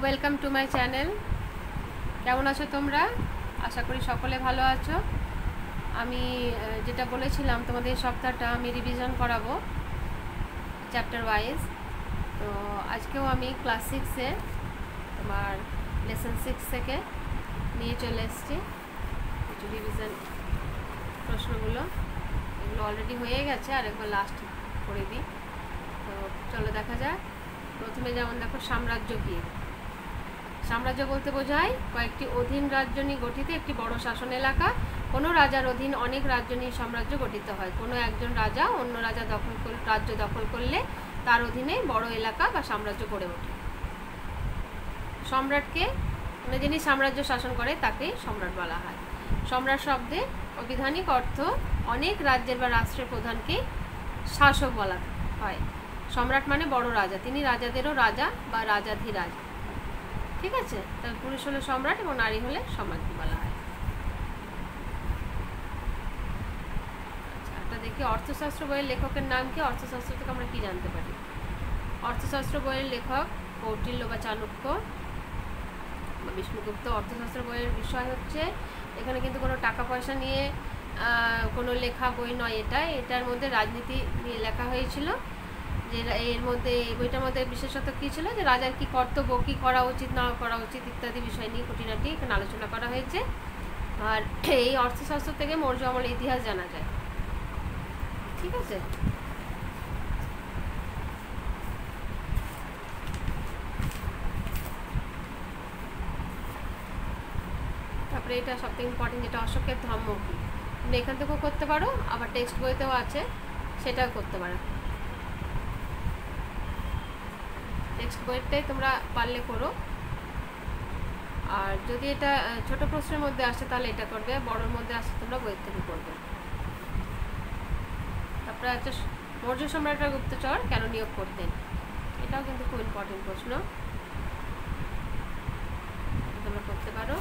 Welcome to my channel. কেমন আছো তোমরা? আশা করি সকলে ভালো আছো। আমি যেটা বলেছিলাম তোমাদের সপ্তাহটা আমি রিভিশন করাবো চ্যাপ্টার ওয়াইজ। তো আজকেও আমি ক্লাস 6-এ তোমার লেসন 6 থেকে নিয়ে চলে এসেছি কিছু রিভিশন প্রশ্নগুলো। এগুলো অলরেডি হয়ে গেছে, আর একবার লাস্ট করে দিই। তো চলো দেখা যাক। প্রথমে যেমন দেখো, সাম্রাজ্য কী? সাম্রাজ্য বলতে বোঝায় কয়েকটি অধীন রাজ্য নিয়ে গঠিত একটি বড় শাসন এলাকা। কোনো রাজার অধীন অনেক রাজ্য নিয়ে সাম্রাজ্য গঠিত হয়। কোনো একজন রাজা অন্য রাজ্য দখল করলে তার অধীনে বড় এলাকা বা সাম্রাজ্য গড়ে ওঠে। সম্রাটকে, মানে যিনি সাম্রাজ্য শাসন করে তাকেই সম্রাট বলা হয়। সম্রাট শব্দে অবিধানিক অর্থ অনেক রাজ্যের বা রাষ্ট্রের প্রধানকে শাসক বলা হয়। সম্রাট মানে বড় রাজা, তিনি রাজাদেরও রাজা বা রাজাধিরাজ। ঠিক আছে, তার পুরুষ হলে সম্রাট এবং নারী হলে সম্রাজ্ঞী বলা হয়। আচ্ছা, এটা দেখি অর্থশাস্ত্র বইয়ের লেখকের নাম কি? অর্থশাস্ত্র থেকে আমরা কি জানতে পারি? অর্থশাস্ত্র বইয়ের লেখক কৌটিল্য বা চাণক্য বা বিষ্ণুগুপ্ত। অর্থশাস্ত্র বইয়ের বিষয় হচ্ছে, এখানে কিন্তু কোনো টাকা পয়সা নিয়ে কোনো লেখা বই নয়। এটার মধ্যে রাজনীতি নিয়ে লেখা হয়েছিল। যে এর মধ্যে, এই বইটার মধ্যে বিশেষত কী ছিল, যে রাজার কী কর্তব্য, কী করা উচিত না করা উচিত ইত্যাদি বিষয় নিয়ে খুঁটিনাটি এখানে আলোচনা করা হয়েছে। আর এই অর্থশাস্ত্র থেকে মৌর্য আমলের ইতিহাস জানা যায়। ঠিক আছে, তারপরে এটা সবথেকে ইম্পর্টেন্ট, যেটা অশোকের ধর্ম কী, তুমি এখান থেকেও করতে পারো, আবার টেক্সট বইতেও আছে, সেটাও করতে পারো। টেক্সট বইটাই তোমরা পারলে করো, আর যদি এটা ছোট প্রশ্নের মধ্যে আসে তাহলে এটা করবে, বড়োর মধ্যে আসে তোমরা বইয়ের থেকে করবে। তারপরে আছে মৌর্য সম্রাটরা গুপ্তচর কেন নিয়োগ করতেন? এটাও কিন্তু খুব ইম্পর্টেন্ট প্রশ্ন, তোমরা করতে পারো।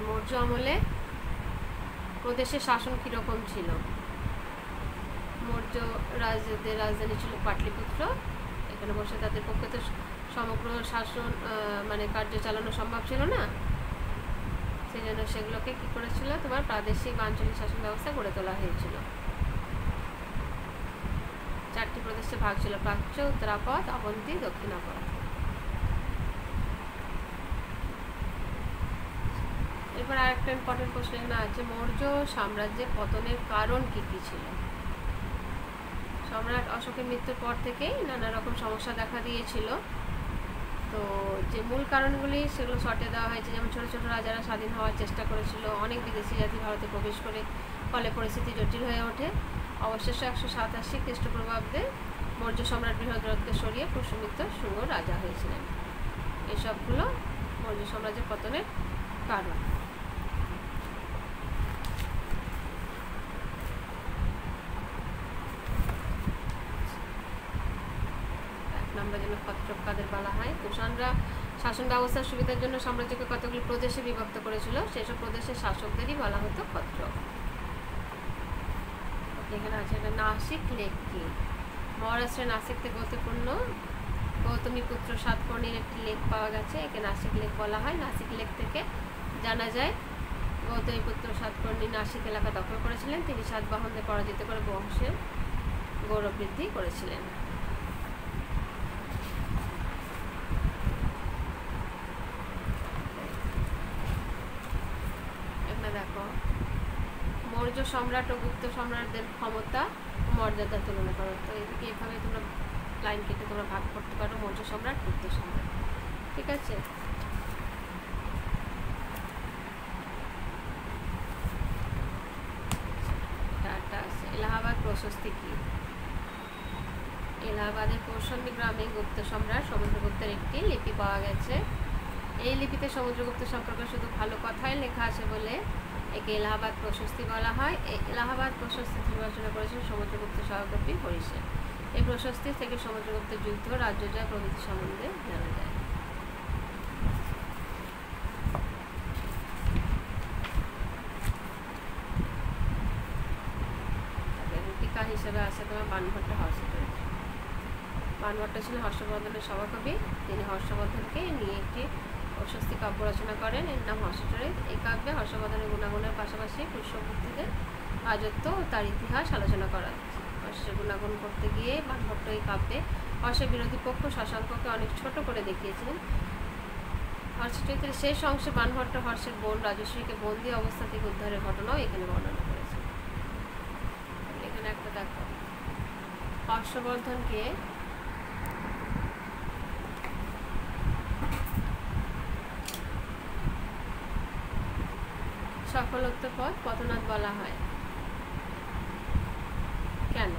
মৌর্য আমলে প্রদেশের শাসন কীরকম ছিল? মৌর্য রাজাদের রাজধানী ছিল পাটলিপুত্র। এখানে বসে তাদের পক্ষে তো সমগ্র শাসন মানে কার্য চালানো সম্ভব ছিল না, সেই জন্য সেগুলোকে কী করেছিল, তোমার প্রাদেশিক বা আঞ্চলিক শাসন ব্যবস্থা গড়ে তোলা হয়েছিল। 4টি প্রদেশে ভাগ ছিল: প্রাচ্য, উত্তরাপথ, অবন্তী, দক্ষিণাপথ। এরপর আরেকটা ইম্পর্টেন্ট প্রশ্ন এখানে আছে, মৌর্য সাম্রাজ্যের পতনের কারণ কী কী ছিল? সম্রাট অশোকের মৃত্যুর পর থেকেই নানা রকম সমস্যা দেখা দিয়েছিল। তো যে মূল কারণগুলি সেগুলো শর্টে দেওয়া হয়েছে। যেমন ছোটো ছোটো রাজারা স্বাধীন হওয়ার চেষ্টা করেছিল, অনেক বিদেশি জাতি ভারতে প্রবেশ করে, ফলে পরিস্থিতি জটিল হয়ে ওঠে। অবশেষে 187 খ্রিস্টপূর্বাব্দে মৌর্য সম্রাট বৃহদ্রথকে সরিয়ে পুষ্যমিত্র শুঙ্গ রাজা হয়েছিলেন। এসবগুলো মৌর্য সাম্রাজ্যের পতনের কারণ। ক্ষত্রপ কাদের বলা হয়? কুষাণরা শাসন ব্যবস্থার সুবিধার জন্য সাম্রাজ্যকে কতগুলি প্রদেশে বিভক্ত করেছিল, সেসব প্রদেশের শাসকদেরই বলা হতো ক্ষত্রপ। এখানে আছে এটা নাসিক লেক কি? মহারাষ্ট্রের নাসিক থেকে গতিপূর্ণ গৌতমীপুত্র সাতকর্ণীর একটি লেক পাওয়া গেছে, একে নাসিক লেক বলা হয়। নাসিক লেক থেকে জানা যায় গৌতমীপুত্র সাতকর্ণী নাসিক এলাকা দখল করেছিলেন। তিনি সাতবাহনদের পরাজিত করে বংশের গৌরব বৃদ্ধি করেছিলেন। দেখো, মৌর্য সম্রাট ও গুপ্ত সম্রাটদের ক্ষমতা ও মর্যাদার তুলনা করো। তো এদিকে এভাবে তোমরা লাইন কেটে তোমরা ভাগ করতে পারো, মৌর্য সম্রাট, গুপ্ত সম্রাট। ঠিক আছে, এলাহাবাদ প্রশস্তি কি? এলাহাবাদের কৌশম্বী গ্রামে গুপ্ত সম্রাট সমুদ্রগুপ্তের একটি লিপি পাওয়া গেছে। এই লিপিতে সমুদ্রগুপ্ত সম্পর্কে শুধু ভালো কথাই লেখা আছে বলে একে এলাহাবাদ প্রশস্তি বলা হয়। এই এলাহাবাদ প্রশস্তি নির্বাচনা করেছেন সমুদ্রগুপ্ত সহকর্মী হরিশেন। এই প্রশস্তি থেকে সমুদ্রগুপ্তের যুদ্ধ, রাজ্য জয় প্রভৃতি সম্বন্ধে জানা যায়। লেখা হিসেবে আছে তোমার বাণভট্ট হর্ষচরিত্র। বাণভট্ট ছিলেন হর্ষবর্ধনের সভাকবি। তিনি হর্ষবর্ধনকে নিয়ে একটি প্রশস্তি কাব্য রচনা করেন, এর নাম হর্ষচরিত। এই কাব্যে হর্ষবর্ধনের গুণাগুণের পাশাপাশি পুষ্যভূতিদের রাজত্ব ও তার ইতিহাস আলোচনা করা হয়েছে। হর্ষের গুণাগুণ করতে গিয়ে বাণভট্ট এই কাব্যে হর্ষের বিরোধী পক্ষ শশাঙ্ককে অনেক ছোট করে দেখিয়েছিলেন। হর্ষচরিত্রের শেষ অংশে বাণভট্ট হর্ষের বোন রাজশ্রীকে বন্দী অবস্থা থেকে উদ্ধারের ঘটনাও এখানে বর্ণনা করেছেন। এখানে একটা দেখো, হর্ষবর্ধনকে সফলোত্তর পতনাথ বলা হয় কেন?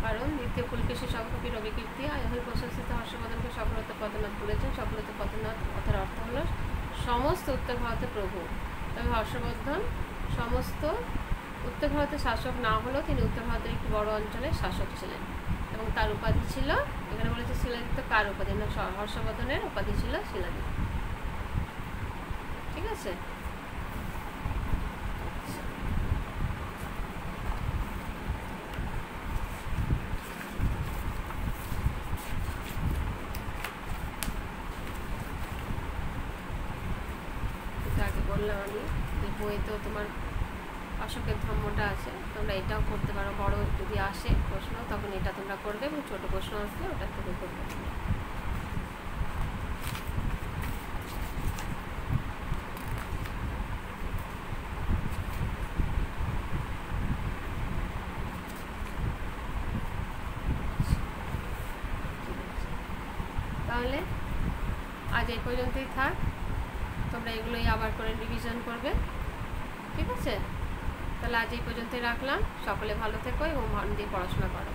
কারণ দ্বিতীয় পুলকেশী সভাকবি রবিকীর্তি ওই প্রশংসিত হর্ষবর্ধনকে সফলোত্তর পতনাথ বলেছেন। সফলোত্তর পতনাথ কথার অর্থ হলো সমস্ত উত্তর ভারতের প্রভু। তবে হর্ষবর্ধন সমস্ত উত্তর ভারতের শাসক না হলেও তিনি উত্তর ভারতের একটি বড় অঞ্চলের শাসক ছিলেন এবং তার উপাধি ছিল, এখানে বলেছে শিলাদিত্য। কার উপাধি না? হর্ষবর্ধনের উপাধি ছিল শিলাদিত্য। ঠিক আছে? আগে বললাম আমি যে বইতেও তোমার অশোকের ধর্মটা আছে, তোমরা এটাও করতে পারো। বড় যদি আসে প্রশ্ন তখন এটা তোমরা করবে, এবং ছোট প্রশ্ন আসলে ওটা থেকে করবে। তাহলে আজ এই পর্যন্তই থাক, তোমরা এগুলোই আবার করে রিভিশন করবে। ঠিক আছে? তাহলে আজ এই পর্যন্তই রাখলাম। সকলে ভালো থেকো এবং মন দিয়ে পড়াশোনা করো।